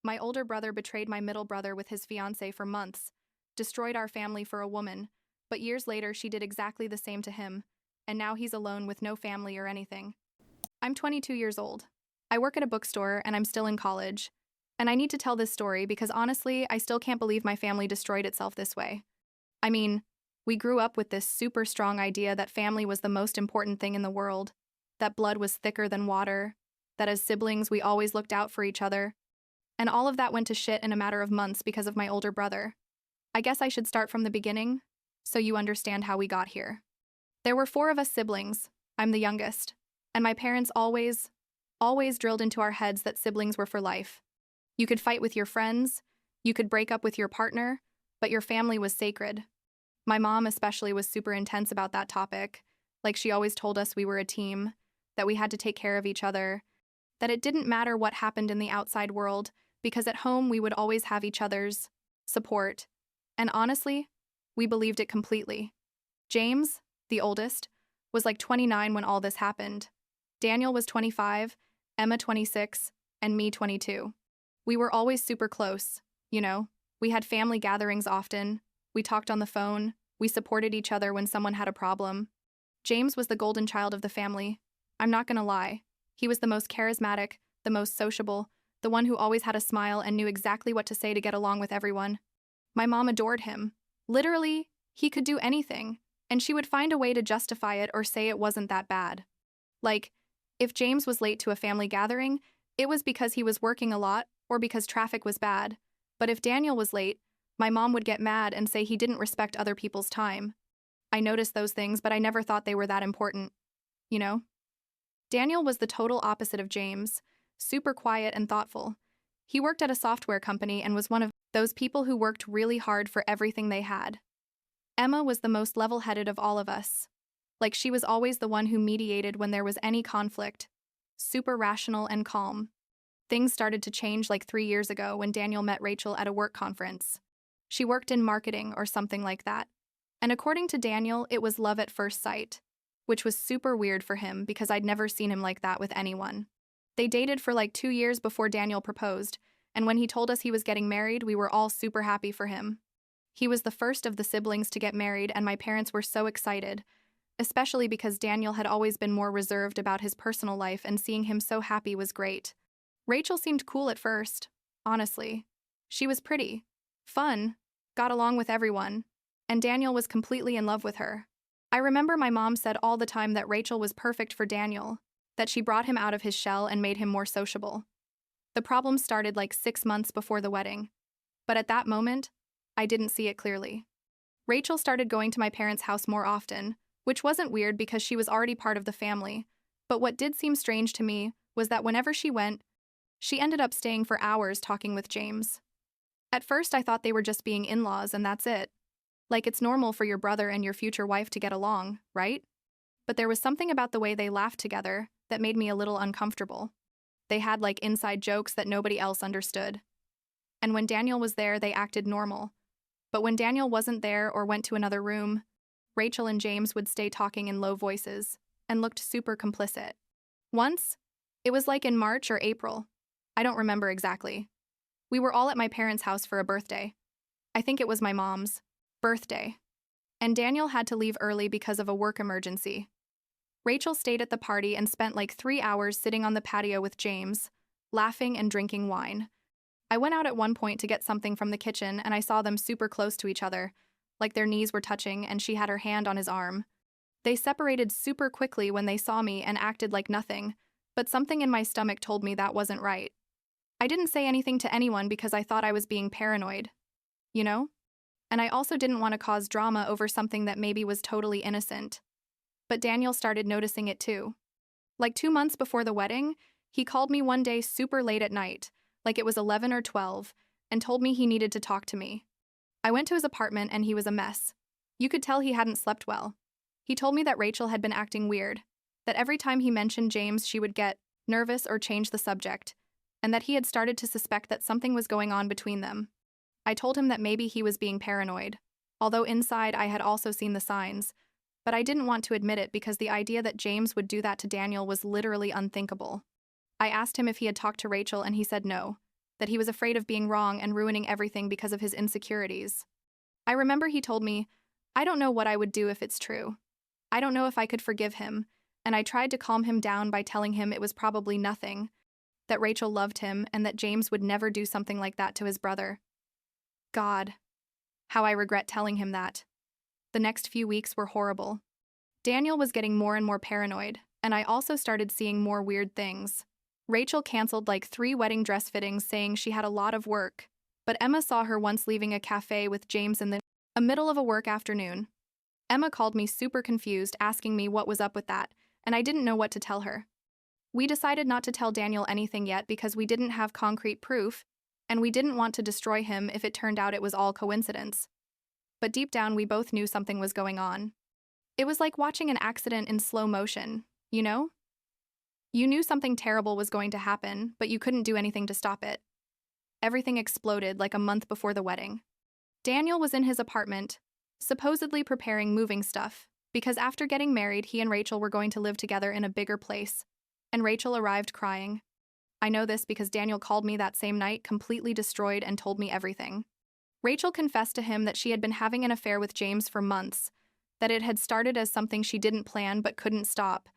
My older brother betrayed my middle brother with his fiancée for months, destroyed our family for a woman, but years later she did exactly the same to him, and now he's alone with no family or anything. I'm 22 years old. I work at a bookstore and I'm still in college. And I need to tell this story because honestly, I still can't believe my family destroyed itself this way. I mean, we grew up with this super strong idea that family was the most important thing in the world, that blood was thicker than water, that as siblings we always looked out for each other. And all of that went to shit in a matter of months because of my older brother. I guess I should start from the beginning, so you understand how we got here. There were 4 of us siblings. I'm the youngest. And my parents always drilled into our heads that siblings were for life. You could fight with your friends, you could break up with your partner, but your family was sacred. My mom especially was super intense about that topic. Like she always told us we were a team, that we had to take care of each other, that it didn't matter what happened in the outside world, because at home we would always have each other's support. And honestly, we believed it completely. James, the oldest, was like 29 when all this happened. Daniel was 25, Emma 26, and me 22. We were always super close, you know. We had family gatherings often, we talked on the phone, we supported each other when someone had a problem. James was the golden child of the family. I'm not gonna lie. He was the most charismatic, the most sociable, the one who always had a smile and knew exactly what to say to get along with everyone. My mom adored him. Literally, he could do anything, and she would find a way to justify it or say it wasn't that bad. Like, if James was late to a family gathering, it was because he was working a lot or because traffic was bad. But if Daniel was late, my mom would get mad and say he didn't respect other people's time. I noticed those things, but I never thought they were that important. You know? Daniel was the total opposite of James, super quiet and thoughtful. He worked at a software company and was one of those people who worked really hard for everything they had. Emma was the most level-headed of all of us. Like she was always the one who mediated when there was any conflict. Super rational and calm. Things started to change like 3 years ago when Daniel met Rachel at a work conference. She worked in marketing or something like that. And according to Daniel, it was love at first sight, which was super weird for him because I'd never seen him like that with anyone. They dated for like 2 years before Daniel proposed, and when he told us he was getting married, we were all super happy for him. He was the first of the siblings to get married, and my parents were so excited, especially because Daniel had always been more reserved about his personal life, and seeing him so happy was great. Rachel seemed cool at first, honestly. She was pretty, fun, got along with everyone, and Daniel was completely in love with her. I remember my mom said all the time that Rachel was perfect for Daniel, that she brought him out of his shell and made him more sociable. The problem started like 6 months before the wedding, but at that moment, I didn't see it clearly. Rachel started going to my parents' house more often, which wasn't weird because she was already part of the family, but what did seem strange to me was that whenever she went, she ended up staying for hours talking with James. At first I thought they were just being in-laws and that's it. Like it's normal for your brother and your future wife to get along, right? But there was something about the way they laughed together that made me a little uncomfortable. They had like inside jokes that nobody else understood. And when Daniel was there, they acted normal. But when Daniel wasn't there or went to another room, Rachel and James would stay talking in low voices and looked super complicit. Once, it was like in March or April. I don't remember exactly. We were all at my parents' house for a birthday. I think it was my mom's birthday. And Daniel had to leave early because of a work emergency. Rachel stayed at the party and spent like 3 hours sitting on the patio with James, laughing and drinking wine. I went out at one point to get something from the kitchen and I saw them super close to each other, like their knees were touching and she had her hand on his arm. They separated super quickly when they saw me and acted like nothing, but something in my stomach told me that wasn't right. I didn't say anything to anyone because I thought I was being paranoid. You know? And I also didn't want to cause drama over something that maybe was totally innocent. But Daniel started noticing it too. Like 2 months before the wedding, he called me one day super late at night, like it was 11 or 12, and told me he needed to talk to me. I went to his apartment and he was a mess. You could tell he hadn't slept well. He told me that Rachel had been acting weird, that every time he mentioned James she would get nervous or change the subject, and that he had started to suspect that something was going on between them. I told him that maybe he was being paranoid, although inside I had also seen the signs, but I didn't want to admit it because the idea that James would do that to Daniel was literally unthinkable. I asked him if he had talked to Rachel and he said no, that he was afraid of being wrong and ruining everything because of his insecurities. I remember he told me, "I don't know what I would do if it's true. I don't know if I could forgive him," and I tried to calm him down by telling him it was probably nothing, that Rachel loved him and that James would never do something like that to his brother. God, how I regret telling him that. The next few weeks were horrible. Daniel was getting more and more paranoid, and I also started seeing more weird things. Rachel canceled like 3 wedding dress fittings saying she had a lot of work, but Emma saw her once leaving a cafe with James in the middle of a work afternoon. Emma called me super confused, asking me what was up with that, and I didn't know what to tell her. We decided not to tell Daniel anything yet because we didn't have concrete proof, and we didn't want to destroy him if it turned out it was all coincidence. But deep down, we both knew something was going on. It was like watching an accident in slow motion, you know? You knew something terrible was going to happen, but you couldn't do anything to stop it. Everything exploded like a month before the wedding. Daniel was in his apartment, supposedly preparing moving stuff, because after getting married, he and Rachel were going to live together in a bigger place, and Rachel arrived crying. I know this because Daniel called me that same night, completely destroyed, and told me everything. Rachel confessed to him that she had been having an affair with James for months, that it had started as something she didn't plan but couldn't stop,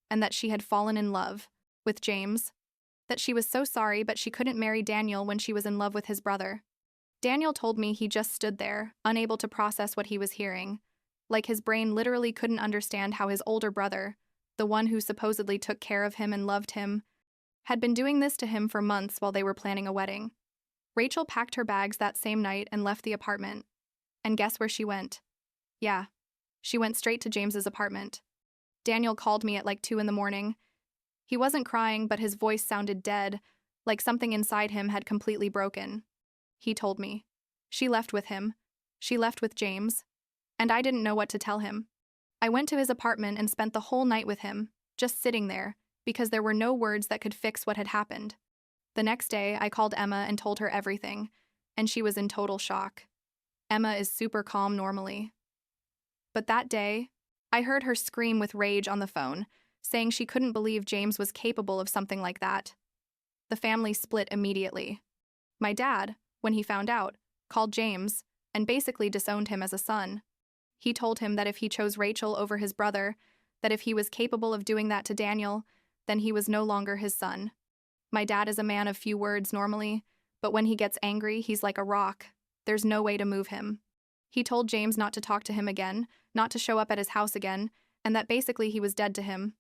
and that she had fallen in love with James, that she was so sorry but she couldn't marry Daniel when she was in love with his brother. Daniel told me he just stood there, unable to process what he was hearing, like his brain literally couldn't understand how his older brother, the one who supposedly took care of him and loved him, had been doing this to him for months while they were planning a wedding. Rachel packed her bags that same night and left the apartment. And guess where she went? Yeah, she went straight to James's apartment. Daniel called me at like 2 in the morning. He wasn't crying, but his voice sounded dead, like something inside him had completely broken. He told me. She left with him. She left with James. And I didn't know what to tell him. I went to his apartment and spent the whole night with him, just sitting there, because there were no words that could fix what had happened. The next day, I called Emma and told her everything, and she was in total shock. Emma is super calm normally. But that day, I heard her scream with rage on the phone, saying she couldn't believe James was capable of something like that. The family split immediately. My dad, when he found out, called James and basically disowned him as a son. He told him that if he chose Rachel over his brother, that if he was capable of doing that to Daniel, then he was no longer his son. My dad is a man of few words normally, but when he gets angry, he's like a rock. There's no way to move him. He told James not to talk to him again, not to show up at his house again, and that basically he was dead to him.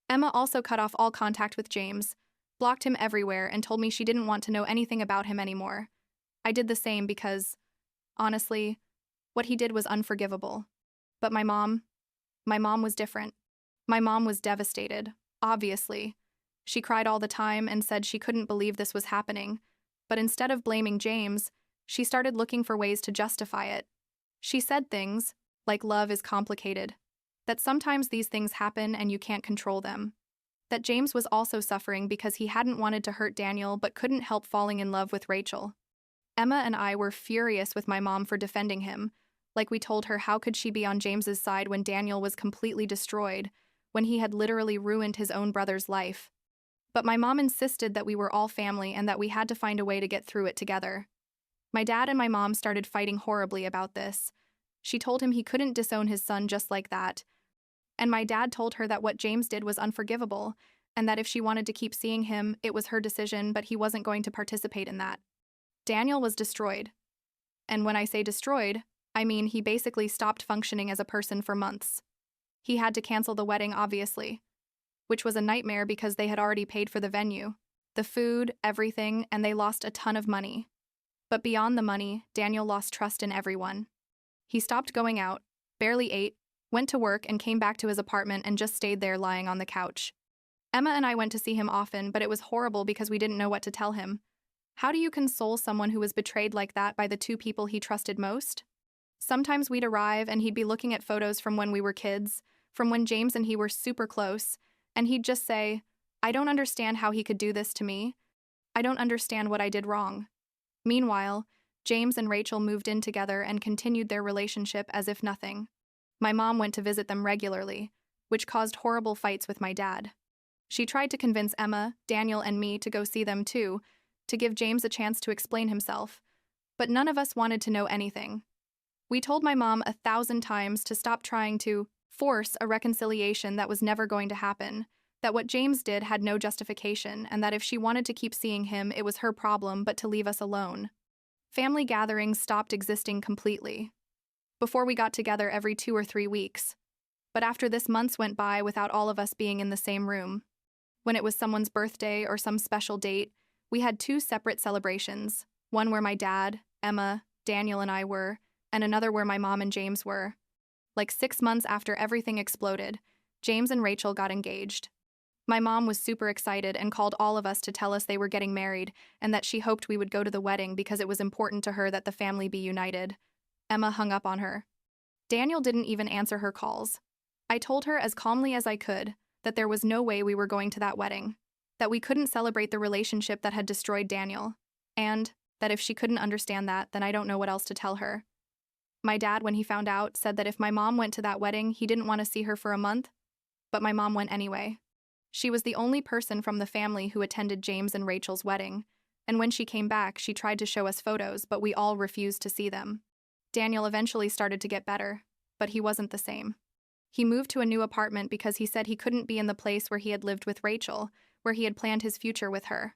Emma also cut off all contact with James, blocked him everywhere, and told me she didn't want to know anything about him anymore. I did the same because, honestly, what he did was unforgivable. But my mom was different. My mom was devastated, obviously. She cried all the time and said she couldn't believe this was happening, but instead of blaming James, she started looking for ways to justify it. She said things, like love is complicated, that sometimes these things happen and you can't control them, that James was also suffering because he hadn't wanted to hurt Daniel but couldn't help falling in love with Rachel. Emma and I were furious with my mom for defending him, like we told her how could she be on James's side when Daniel was completely destroyed, when he had literally ruined his own brother's life. But my mom insisted that we were all family and that we had to find a way to get through it together. My dad and my mom started fighting horribly about this. She told him he couldn't disown his son just like that. And my dad told her that what James did was unforgivable, and that if she wanted to keep seeing him, it was her decision, but he wasn't going to participate in that. Daniel was destroyed. And when I say destroyed, I mean he basically stopped functioning as a person for months. He had to cancel the wedding, obviously, which was a nightmare because they had already paid for the venue, the food, everything, and they lost a ton of money. But beyond the money, Daniel lost trust in everyone. He stopped going out, barely ate, went to work, and came back to his apartment and just stayed there lying on the couch. Emma and I went to see him often, but it was horrible because we didn't know what to tell him. How do you console someone who was betrayed like that by the 2 people he trusted most? Sometimes we'd arrive and he'd be looking at photos from when we were kids, from when James and he were super close, and he'd just say, "I don't understand how he could do this to me. I don't understand what I did wrong." Meanwhile, James and Rachel moved in together and continued their relationship as if nothing. My mom went to visit them regularly, which caused horrible fights with my dad. She tried to convince Emma, Daniel, and me to go see them too, to give James a chance to explain himself, but none of us wanted to know anything. We told my mom 1,000 times to stop trying to force a reconciliation that was never going to happen, that what James did had no justification, and that if she wanted to keep seeing him, it was her problem, but to leave us alone. Family gatherings stopped existing completely. Before we got together every 2 or 3 weeks. But after this, months went by without all of us being in the same room. When it was someone's birthday or some special date, we had 2 separate celebrations, one where my dad, Emma, Daniel, and I were, and another where my mom and James were. Like 6 months after everything exploded, James and Rachel got engaged. My mom was super excited and called all of us to tell us they were getting married and that she hoped we would go to the wedding because it was important to her that the family be united. Emma hung up on her. Daniel didn't even answer her calls. I told her as calmly as I could that there was no way we were going to that wedding, that we couldn't celebrate the relationship that had destroyed Daniel, and that if she couldn't understand that, then I don't know what else to tell her. My dad, when he found out, said that if my mom went to that wedding, he didn't want to see her for a month, but my mom went anyway. She was the only person from the family who attended James and Rachel's wedding, and when she came back, she tried to show us photos, but we all refused to see them. Daniel eventually started to get better, but he wasn't the same. He moved to a new apartment because he said he couldn't be in the place where he had lived with Rachel, where he had planned his future with her.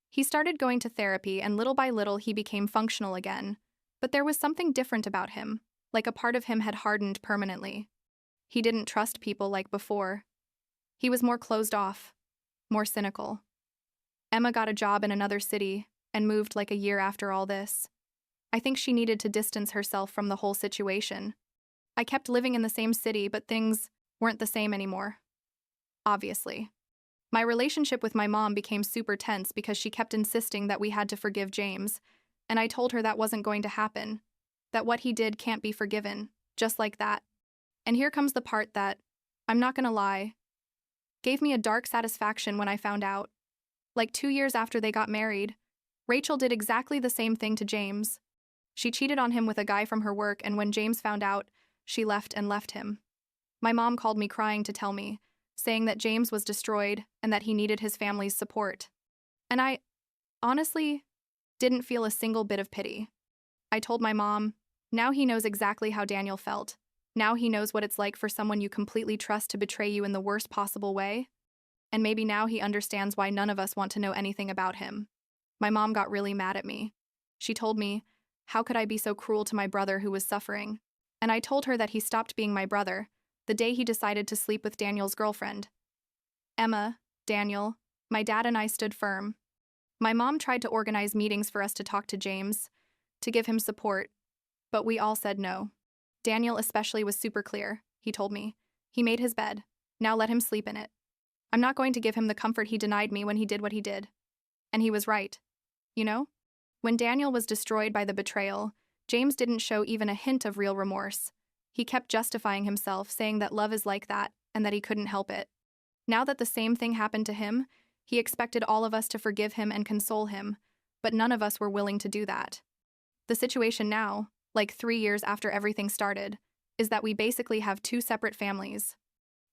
He started going to therapy, and little by little he became functional again, but there was something different about him, like a part of him had hardened permanently. He didn't trust people like before. He was more closed off, more cynical. Emma got a job in another city and moved like a year after all this. I think she needed to distance herself from the whole situation. I kept living in the same city, but things weren't the same anymore. Obviously. My relationship with my mom became super tense because she kept insisting that we had to forgive James, and I told her that wasn't going to happen, that what he did can't be forgiven, just like that. And here comes the part that, I'm not gonna lie, gave me a dark satisfaction when I found out. Like 2 years after they got married, Rachel did exactly the same thing to James. She cheated on him with a guy from her work, and when James found out, she left him. My mom called me crying to tell me, saying that James was destroyed and that he needed his family's support. And I, honestly, didn't feel a single bit of pity. I told my mom, now he knows exactly how Daniel felt. Now he knows what it's like for someone you completely trust to betray you in the worst possible way. And maybe now he understands why none of us want to know anything about him. My mom got really mad at me. She told me, how could I be so cruel to my brother who was suffering? And I told her that he stopped being my brother the day he decided to sleep with Daniel's girlfriend. Emma, Daniel, my dad and I stood firm. My mom tried to organize meetings for us to talk to James, to give him support, but we all said no. Daniel especially was super clear, he told me. He made his bed. Now let him sleep in it. I'm not going to give him the comfort he denied me when he did what he did. And he was right. You know? When Daniel was destroyed by the betrayal, James didn't show even a hint of real remorse. He kept justifying himself, saying that love is like that and that he couldn't help it. Now that the same thing happened to him, he expected all of us to forgive him and console him, but none of us were willing to do that. The situation now, like 3 years after everything started, is that we basically have 2 separate families.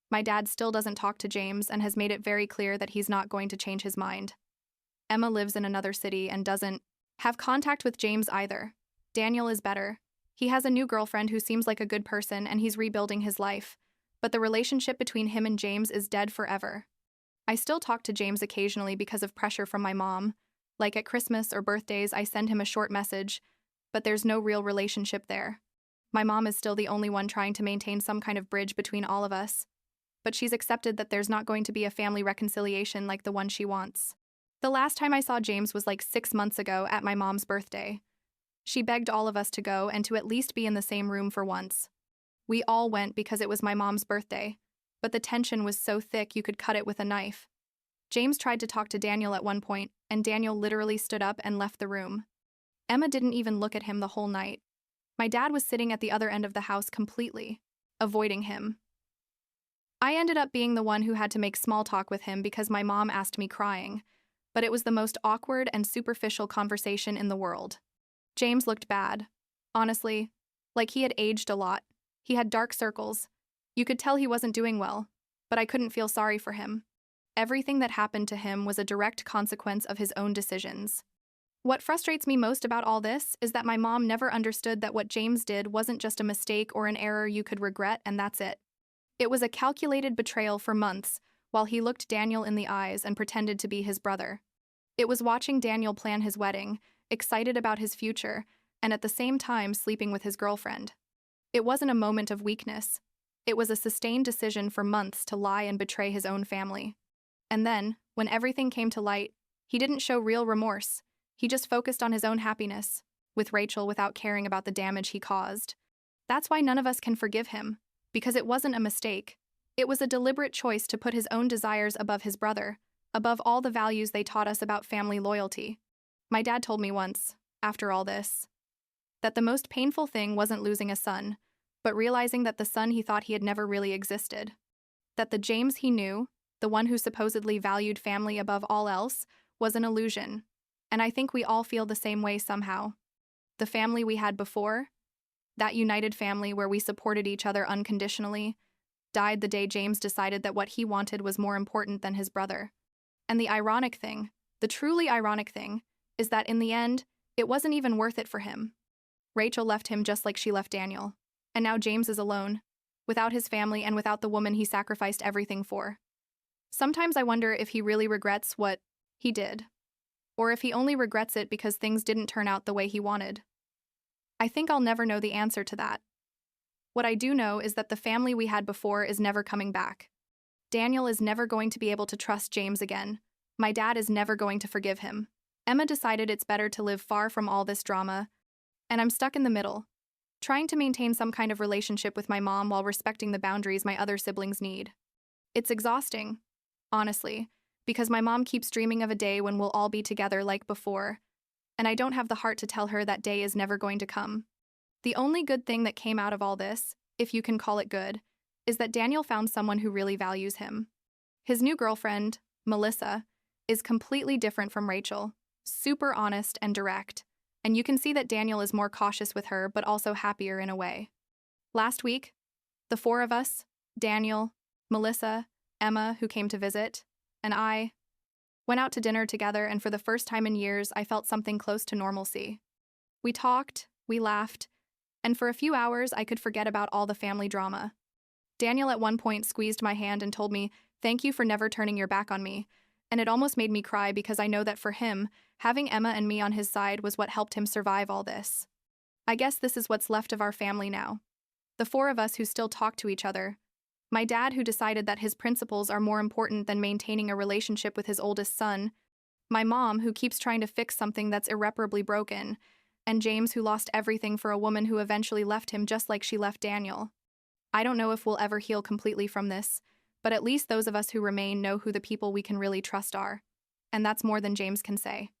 My dad still doesn't talk to James and has made it very clear that he's not going to change his mind. Emma lives in another city and doesn't have contact with James either. Daniel is better. He has a new girlfriend who seems like a good person and he's rebuilding his life, but the relationship between him and James is dead forever. I still talk to James occasionally because of pressure from my mom. Like at Christmas or birthdays, I send him a short message, but there's no real relationship there. My mom is still the only one trying to maintain some kind of bridge between all of us, but she's accepted that there's not going to be a family reconciliation like the one she wants. The last time I saw James was like 6 months ago at my mom's birthday. She begged all of us to go and to at least be in the same room for once. We all went because it was my mom's birthday, but the tension was so thick you could cut it with a knife. James tried to talk to Daniel at one point, and Daniel literally stood up and left the room. Emma didn't even look at him the whole night. My dad was sitting at the other end of the house completely, avoiding him. I ended up being the one who had to make small talk with him because my mom asked me crying, but it was the most awkward and superficial conversation in the world. James looked bad. Honestly, like he had aged a lot. He had dark circles. You could tell he wasn't doing well, but I couldn't feel sorry for him. Everything that happened to him was a direct consequence of his own decisions. What frustrates me most about all this is that my mom never understood that what James did wasn't just a mistake or an error you could regret and that's it. It was a calculated betrayal for months, while he looked Daniel in the eyes and pretended to be his brother. It was watching Daniel plan his wedding, excited about his future, and at the same time sleeping with his girlfriend. It wasn't a moment of weakness. It was a sustained decision for months to lie and betray his own family. And then, when everything came to light, he didn't show real remorse. He just focused on his own happiness, with Rachel without caring about the damage he caused. That's why none of us can forgive him, because it wasn't a mistake. It was a deliberate choice to put his own desires above his brother, above all the values they taught us about family loyalty. My dad told me once, after all this, that the most painful thing wasn't losing a son, but realizing that the son he thought he had never really existed. That the James he knew, the one who supposedly valued family above all else, was an illusion. And I think we all feel the same way somehow. The family we had before, that united family where we supported each other unconditionally, died the day James decided that what he wanted was more important than his brother. And the ironic thing, the truly ironic thing, is that in the end, it wasn't even worth it for him. Rachel left him just like she left Daniel. And now James is alone, without his family and without the woman he sacrificed everything for. Sometimes I wonder if he really regrets what he did, or if he only regrets it because things didn't turn out the way he wanted. I think I'll never know the answer to that. What I do know is that the family we had before is never coming back. Daniel is never going to be able to trust James again. My dad is never going to forgive him. Emma decided it's better to live far from all this drama, and I'm stuck in the middle, trying to maintain some kind of relationship with my mom while respecting the boundaries my other siblings need. It's exhausting, honestly, because my mom keeps dreaming of a day when we'll all be together like before, and I don't have the heart to tell her that day is never going to come. The only good thing that came out of all this, if you can call it good, is that Daniel found someone who really values him. His new girlfriend, Melissa, is completely different from Rachel, super honest and direct, and you can see that Daniel is more cautious with her but also happier in a way. Last week, the four of us, Daniel, Melissa, Emma, who came to visit, and I, went out to dinner together, and for the first time in years I felt something close to normalcy. We talked, we laughed, and for a few hours I could forget about all the family drama. Daniel at one point squeezed my hand and told me, "Thank you for never turning your back on me," and it almost made me cry because I know that for him, having Emma and me on his side was what helped him survive all this. I guess this is what's left of our family now. The four of us who still talk to each other. My dad who decided that his principles are more important than maintaining a relationship with his oldest son. My mom who keeps trying to fix something that's irreparably broken. And James who lost everything for a woman who eventually left him just like she left Daniel. I don't know if we'll ever heal completely from this, but at least those of us who remain know who the people we can really trust are. And that's more than James can say.